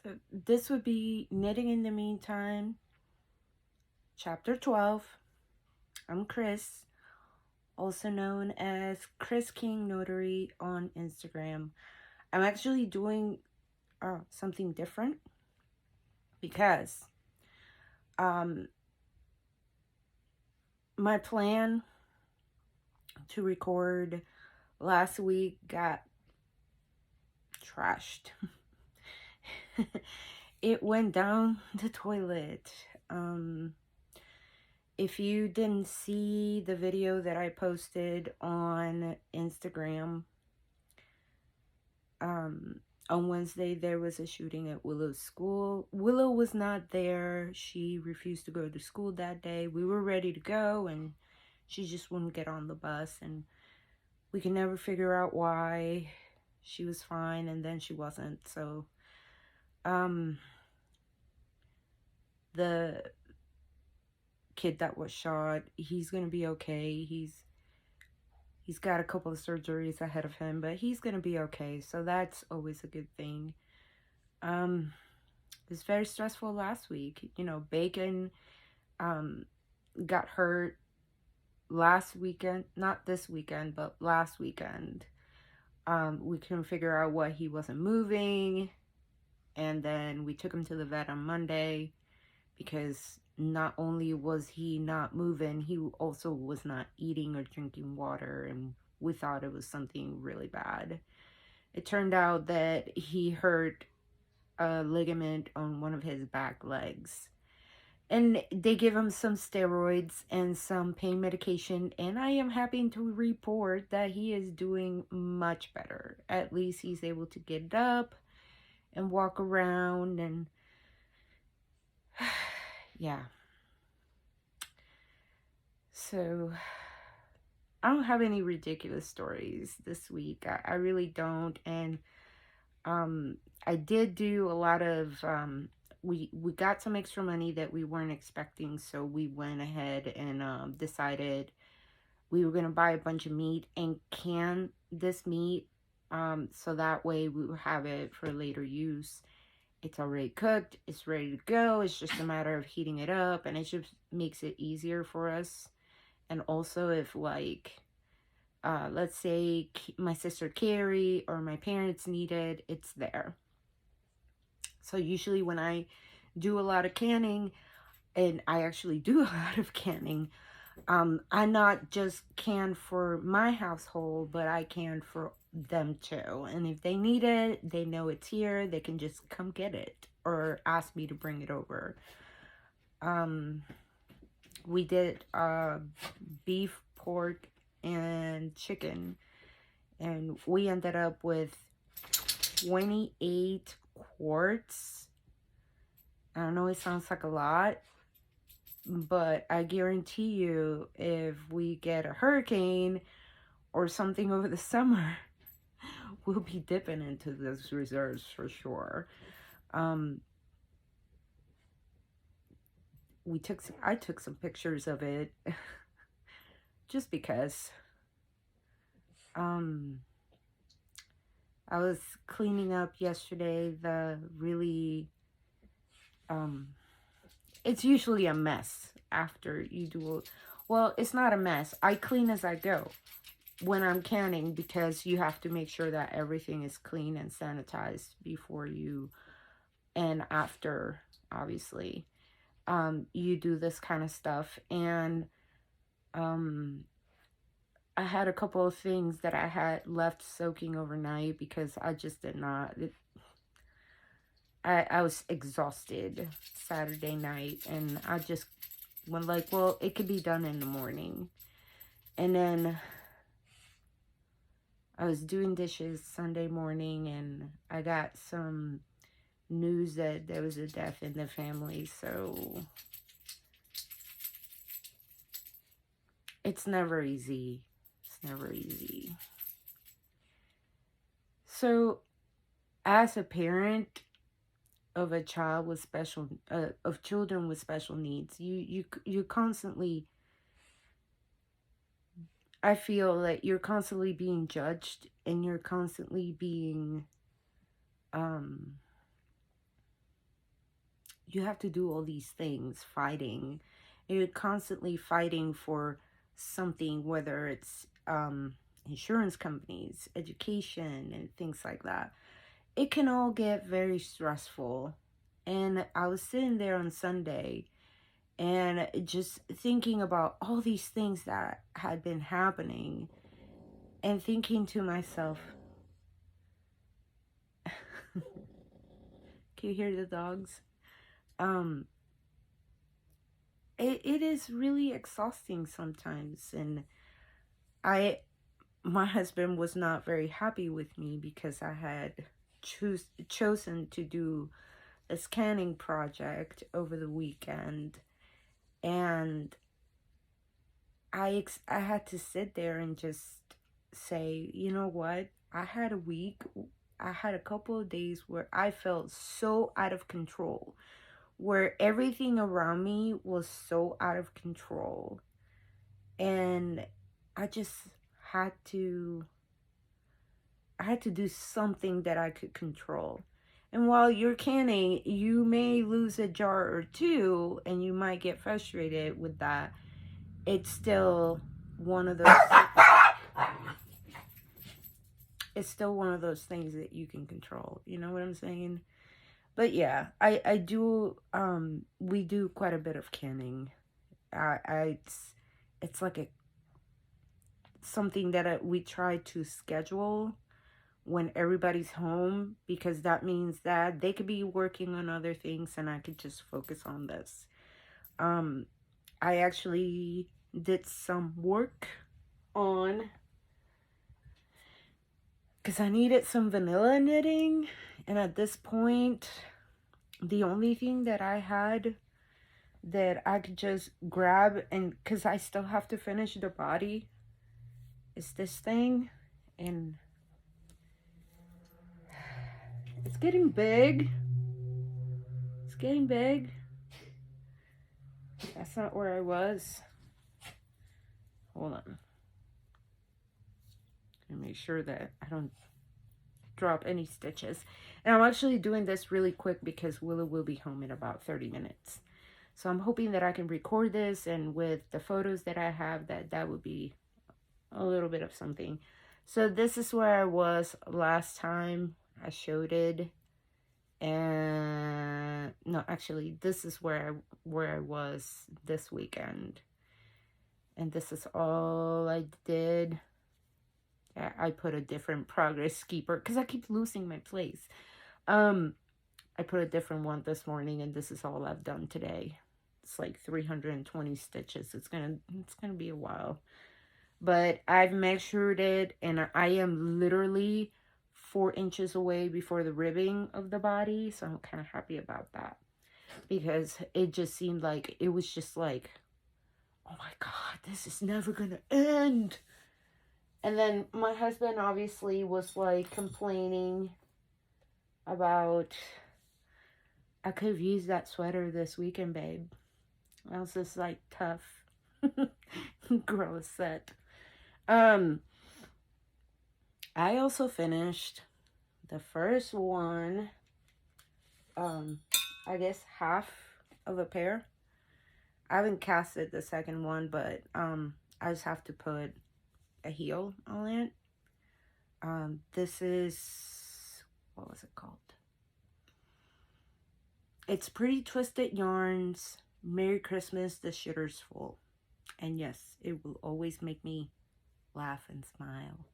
So this would be Knitting in the Meantime, Chapter 12. I'm Chris, also known as Chris King Notary on Instagram. I'm actually doing something different because um, my plan to record last week got trashed. It went down the toilet. If you didn't see the video that I posted on Instagram, on Wednesday, there was a shooting at Willow's school. Willow was not there. She refused to go to school that day. We were ready to go, and she just wouldn't get on the bus, and we could never figure out why. She was fine, and then she wasn't. So, the kid that was shot, he's gonna be okay. He's got a couple of surgeries ahead of him, but he's gonna be okay. So that's always a good thing. It was very stressful last week. You know, Bacon got hurt last weekend, not this weekend, but last weekend. We couldn't figure out what he wasn't moving, and then we took him to the vet on Monday because not only was he not moving, he also was not eating or drinking water, and we thought it was something really bad. It turned out that he hurt a ligament on one of his back legs. And they give him some steroids and some pain medication, and I am happy to report that he is doing much better. At least he's able to get up and walk around, and yeah. So I don't have any ridiculous stories this week. I really don't. And I did do a lot of we got some extra money that we weren't expecting, so we went ahead and decided we were gonna buy a bunch of meat and can this meat, so that way we will have it for later use. It's already cooked, it's ready to go, it's just a matter of heating it up, and it just makes it easier for us. And also, if like let's say my sister Carrie or my parents need it, it's there. So usually when I do a lot of canning, and I actually do a lot of canning, I not just can for my household, but I can for them too. And if they need it, they know it's here, they can just come get it or ask me to bring it over. We did beef, pork, and chicken, and we ended up with 28 quarts. I don't know, it sounds like a lot, but I guarantee you, if we get a hurricane or something over the summer, we'll be dipping into those reserves for sure. I took some pictures of it just because I was cleaning up yesterday the really it's usually a mess after you do well, it's not a mess. I clean as I go when I'm canning, because you have to make sure that everything is clean and sanitized before you and after, obviously, you do this kind of stuff. And I had a couple of things that I had left soaking overnight because I just did not. I was exhausted Saturday night, and I just went like, well, it could be done in the morning. And then I was doing dishes Sunday morning, and I got some news that there was a death in the family, so it's never easy. It's never easy. So, as a parent of a child with special of children with special needs, you constantly, I feel that you're constantly being judged, and you're constantly being you have to do all these things, fighting. You're constantly fighting for something, whether it's insurance companies, education, and things like that. It can all get very stressful. And I was sitting there on Sunday and just thinking about all these things that had been happening and thinking to myself, can you hear the dogs? Um, it is really exhausting sometimes. And my husband was not very happy with me because I had chosen to do a scanning project over the weekend. And I had to sit there and just say, you know what? I had a couple of days where I felt so out of control, where everything around me was so out of control. And I just had to do something that I could control. And while you're canning, you may lose a jar or two and you might get frustrated with that. It's still one of those things that you can control. You know what I'm saying? But yeah, I do we do quite a bit of canning. It's like something that we try to schedule when everybody's home, because that means that they could be working on other things and I could just focus on this. I actually did some work on, because I needed some vanilla knitting, and at this point the only thing that I had that I could just grab, and because I still have to finish the body, is this thing. And it's getting big. It's getting big. That's not where I was. Hold on. And make sure that I don't drop any stitches. And I'm actually doing this really quick because Willow will be home in about 30 minutes. So I'm hoping that I can record this, and with the photos that I have, that would be a little bit of something. So this is where I was last time I showed it. And no, actually this is where I was this weekend. And this is all I did. I put a different progress keeper because I keep losing my place. I put a different one this morning, and this is all I've done today. It's like 320 stitches. It's gonna be a while, but I've measured it, and I am literally 4 inches away before the ribbing of the body. So I'm kind of happy about that, because it just seemed like it was just like, oh my god, this is never gonna end. And then my husband obviously was like complaining about, I could have used that sweater this weekend, babe. I was just like, tough. Girl is set. I also finished the first one, I guess half of a pair. I haven't casted the second one, but I just have to put a heel on it. This is, what was it called? It's Pretty Twisted Yarns, Merry Christmas, the Shitter's Full. And yes, it will always make me laugh and smile,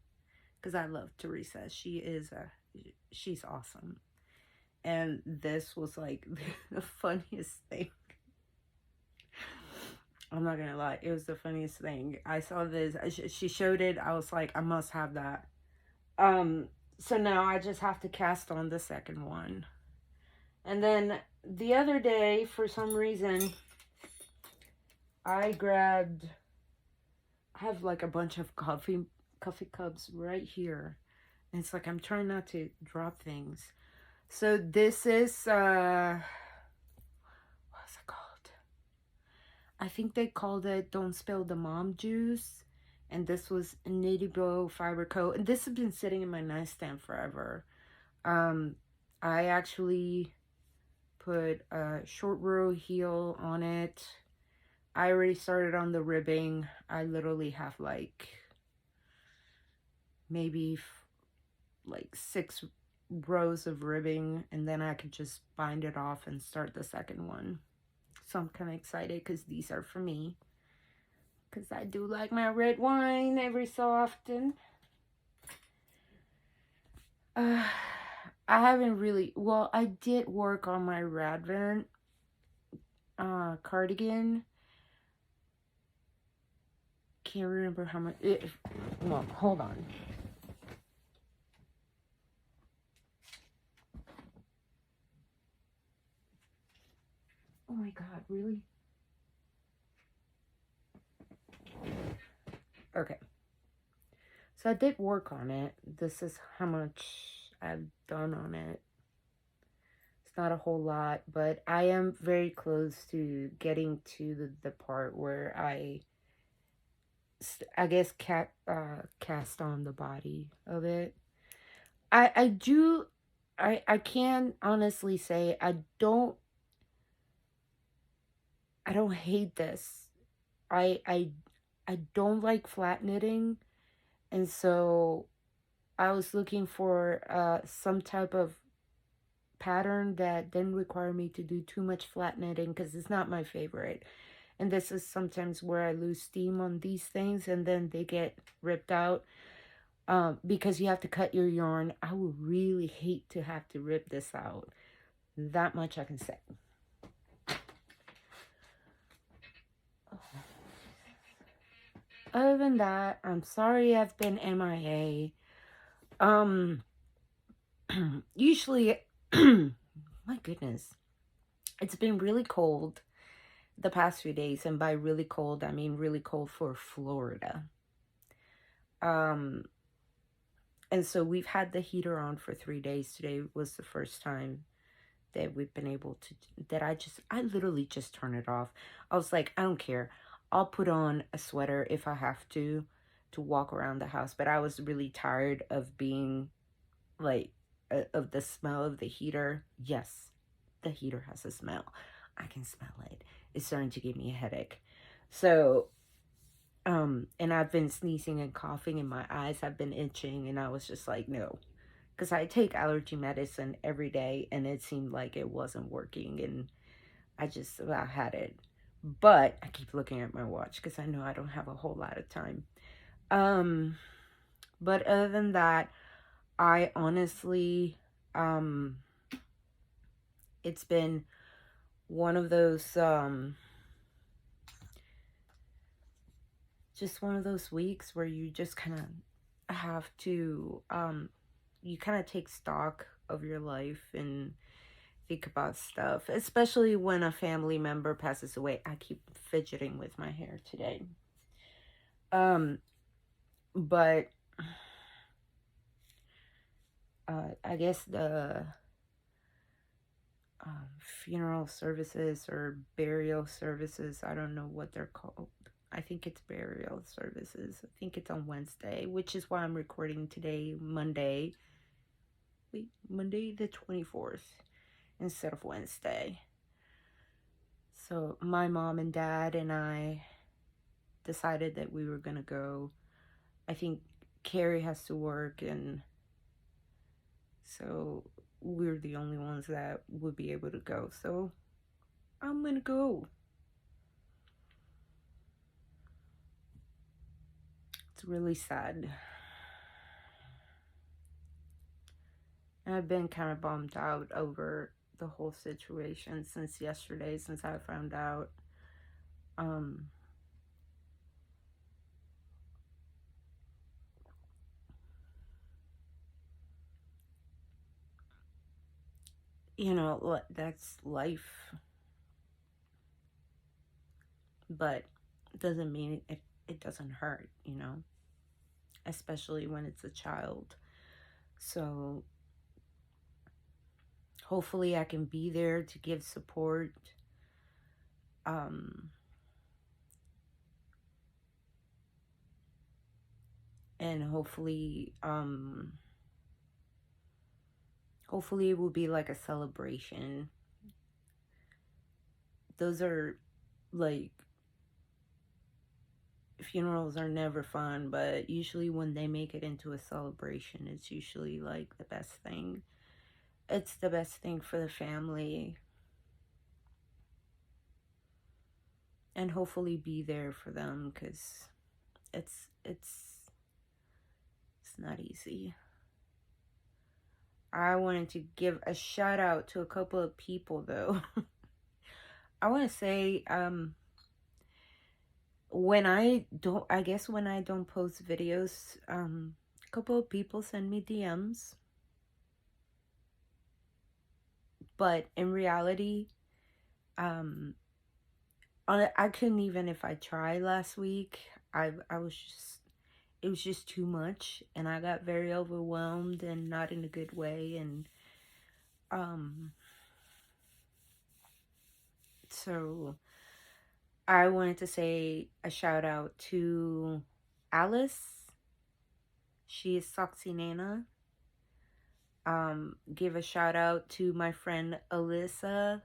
because I love Teresa. She's awesome. And this was like the funniest thing. I'm not gonna lie, it was the funniest thing. I saw this, she showed it, I was like, I must have that. So now I just have to cast on the second one. And then the other day, for some reason, I have like a bunch of coffee cups right here. And it's like I'm trying not to drop things. So this is, what's it called? I think they called it Don't Spill the Mom Juice. And this was Knitty Boh Fiber Co. And this has been sitting in my nightstand forever. I actually put a short row heel on it. I already started on the ribbing. I literally have like maybe like 6 rows of ribbing, and then I could just bind it off and start the second one. So I'm kind of excited because these are for me, because I do like my red wine every so often. I haven't really, well, I did work on my Radvent cardigan. Can't remember how much. Well, hold on. Oh my god, really? Okay. So I did work on it. This is how much I've done on it. It's not a whole lot, but I am very close to getting to the part where I guess cast on the body of it. I can honestly say I don't hate this. I don't like flat knitting, and so I was looking for some type of pattern that didn't require me to do too much flat knitting, because it's not my favorite. And this is sometimes where I lose steam on these things, and then they get ripped out because you have to cut your yarn. I would really hate to have to rip this out. That much I can say. Other than that, I'm sorry I've been MIA. Usually, my goodness, it's been really cold the past few days, and by really cold, I mean really cold for Florida. And so we've had the heater on for 3 days. Today was the first time that we've been able to, I literally just turn it off. I was like, I don't care. I'll put on a sweater if I have to walk around the house. But I was really tired of being like, of the smell of the heater. Yes, the heater has a smell. I can smell it. It's starting to give me a headache. So, and I've been sneezing and coughing, and my eyes have been itching, and I was just like, no. Because I take allergy medicine every day, and it seemed like it wasn't working, and I just about had it. But I keep looking at my watch because I know I don't have a whole lot of time. But other than that, I honestly, it's been one of those, just one of those weeks where you just kind of have to, you kind of take stock of your life and think about stuff, especially when a family member passes away. I keep fidgeting with my hair today. But I guess the funeral services or burial services, I don't know what they're called. I think it's burial services. I think it's on Wednesday, which is why I'm recording today, Monday. Wait, Monday the 24th instead of Wednesday. So my mom and dad and I decided that we were going to go. I think Carrie has to work, and so we're the only ones that would be able to go. So I'm going to go. It's really sad. And I've been kind of bummed out over the whole situation since yesterday, since I found out. You know, that's life. But it doesn't mean it doesn't hurt, you know, especially when it's a child. So hopefully I can be there to give support. And hopefully it will be like a celebration. those are like, funerals are never fun, but usually when they make it into a celebration, it's usually like the best thing. It's the best thing for the family, and hopefully be there for them, because it's not easy. I wanted to give a shout out to a couple of people though. I want to say, when I don't post videos, a couple of people send me DMs, but in reality, I couldn't, even if I tried last week. I was just, it was just too much, and I got very overwhelmed, and not in a good way. And so I wanted to say a shout out to Alice. She is Soxy Nana. Give a shout out to my friend Alyssa.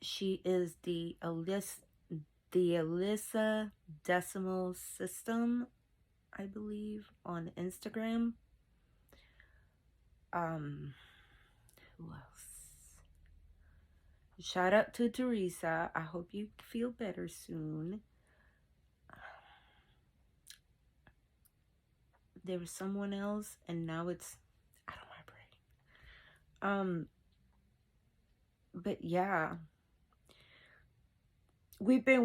She is the Alyssa Decimal System, I believe, on Instagram. Who else? Shout out to Teresa. I hope you feel better soon. There was someone else, and now it's out of my brain. But yeah, we were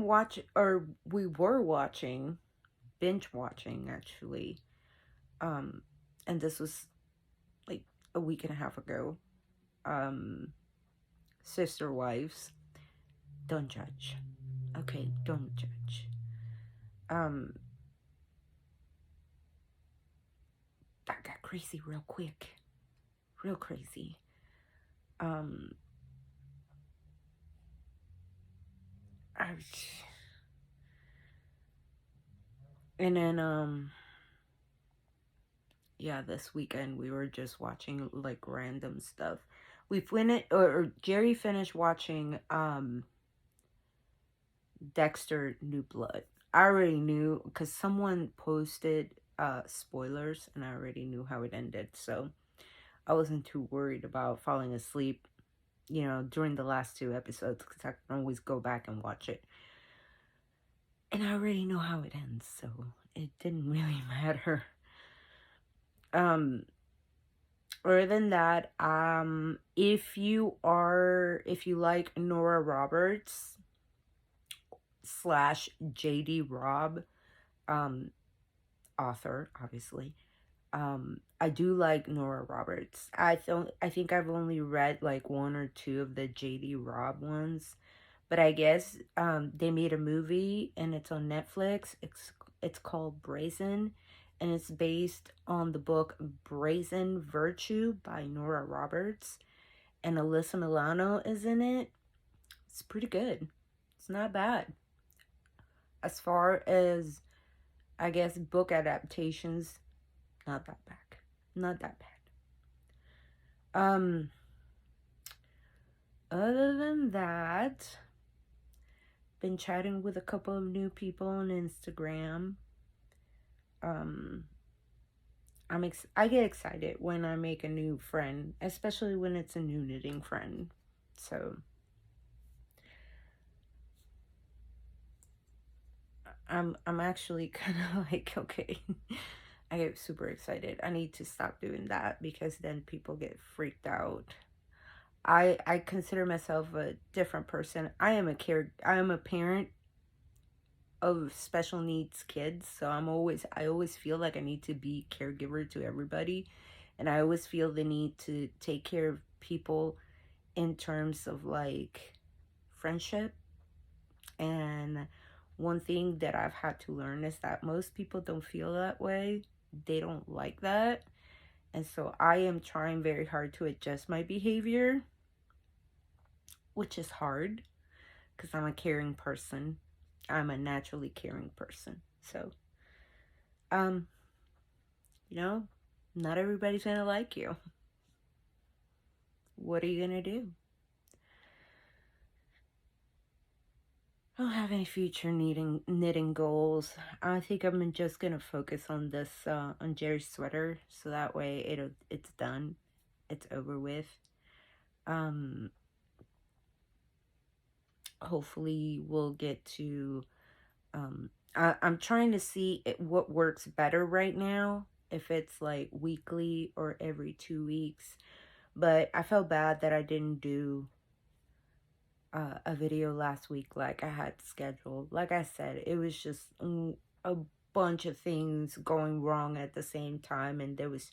watching, binge watching actually. And this was like a week and a half ago. Sister Wives. Don't judge. Okay, don't judge. That got crazy real quick. Real crazy. And then, yeah, this weekend we were just watching like random stuff. We finished, or Jerry finished watching Dexter New Blood. I already knew, because someone posted spoilers, and I already knew how it ended, so I wasn't too worried about falling asleep, during the last 2 episodes, because I can always go back and watch it. And I already know how it ends, so it didn't really matter. Other than that, if you like Nora Roberts / JD Robb, author, obviously, I do like Nora Roberts. I think I've only read like 1 or 2 of the JD Robb ones, but I guess they made a movie, and it's on Netflix. It's called Brazen, and it's based on the book Brazen Virtue by Nora Roberts, and Alyssa Milano is in it. It's pretty good. It's not bad. As far as, I guess, book adaptations, not that bad. Not that bad. Other than that, been chatting with a couple of new people on Instagram. I get excited when I make a new friend, especially when it's a new knitting friend. So I'm actually kind of like, okay, I get super excited. I need to stop doing that, because then people get freaked out. I consider myself a different person. I am a parent of special needs kids, so I always feel like I need to be caregiver to everybody, and I always feel the need to take care of people in terms of like friendship. And one thing that I've had to learn is that most people don't feel that way. They don't like that. And so I am trying very hard to adjust my behavior, which is hard, because I'm a caring person. I'm a naturally caring person. So, not everybody's gonna like you. What are you gonna do? I don't have any future knitting goals. I think I'm just gonna focus on this on Jerry's sweater, so that way it's done, it's over with. Hopefully we'll get to I'm trying to see what works better right now, if it's like weekly or every 2 weeks. But I felt bad that I didn't do a video last week like I had scheduled. Like I said, it was just a bunch of things going wrong at the same time, and there was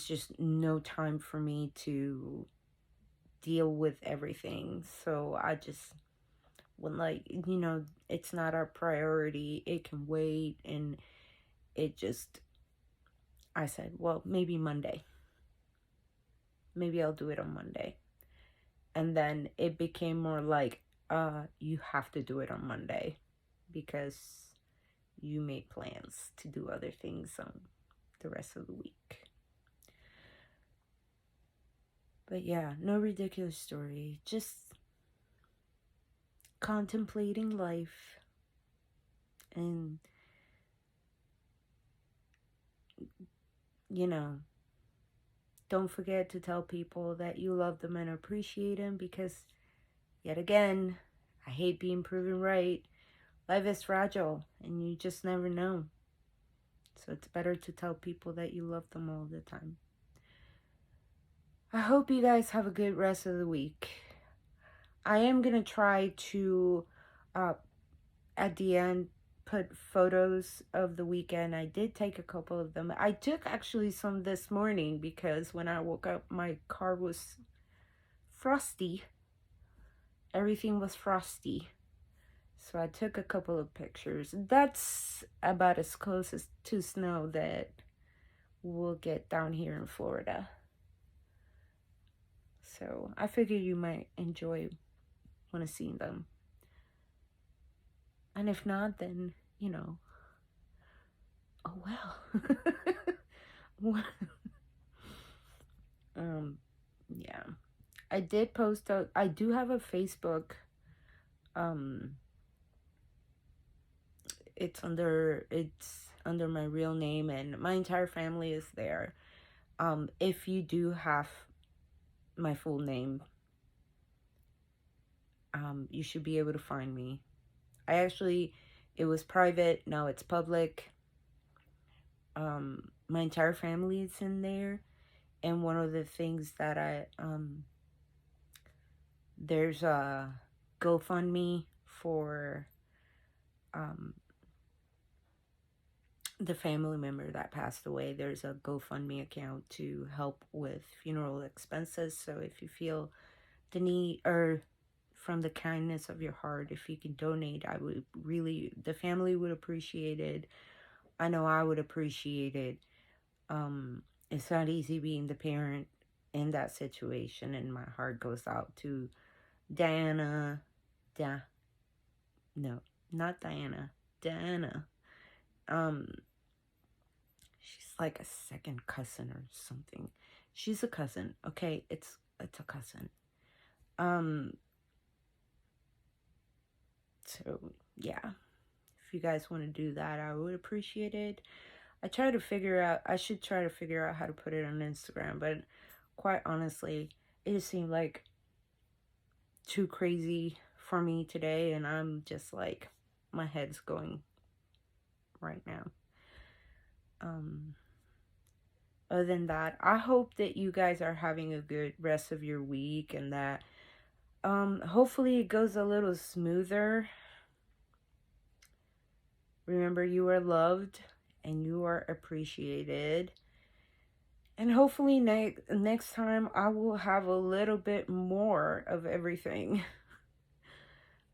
just no time for me to deal with everything. So I just, when, like, you know, it's not our priority, it can wait. And it just, I said, well, maybe Monday. Maybe I'll do it on Monday. And then it became more like, you have to do it on Monday because you made plans to do other things on the rest of the week. But yeah, no ridiculous story. Just contemplating life. And, you know, don't forget to tell people that you love them and appreciate them, because, yet again, I hate being proven right. Life is fragile, and you just never know. So it's better to tell people that you love them all the time. I hope you guys have a good rest of the week. I am going to try to, at the end, put photos of the weekend. I did take a couple of them. I took actually some this morning because when I woke up, my car was frosty. Everything was frosty. So I took a couple of pictures. That's about as close as to snow that we'll get down here in Florida. So I figured you might want to see them. And if not, then, you know, oh well. Yeah. I did post I do have a Facebook. It's under my real name, and my entire family is there. If you do have my full name, you should be able to find me. It was private, now it's public. My entire family is in there, and one of the things that there's a GoFundMe for the family member that passed away. There's a GoFundMe account to help with funeral expenses. So if you feel the need, or from the kindness of your heart, if you can donate, the family would appreciate it. I know I would appreciate it. It's not easy being the parent in that situation, and my heart goes out to Diana. No, not Diana. Diana. She's like a second cousin or something. She's a cousin. Okay, it's a cousin. So yeah, if you guys want to do that, I would appreciate it. I should try to figure out how to put it on Instagram, but quite honestly, it just seemed like too crazy for me today, and I'm just like, my head's going right now. Other than that, I hope that you guys are having a good rest of your week, and that hopefully it goes a little smoother. Remember, you are loved and you are appreciated. And hopefully next time I will have a little bit more of everything.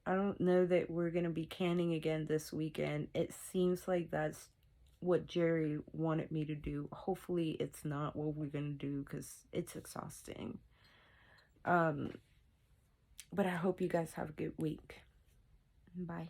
I don't know that we're going to be canning again this weekend. It seems like that's what Jerry wanted me to do. Hopefully it's not what we're going to do, because it's exhausting. But I hope you guys have a good week. Bye.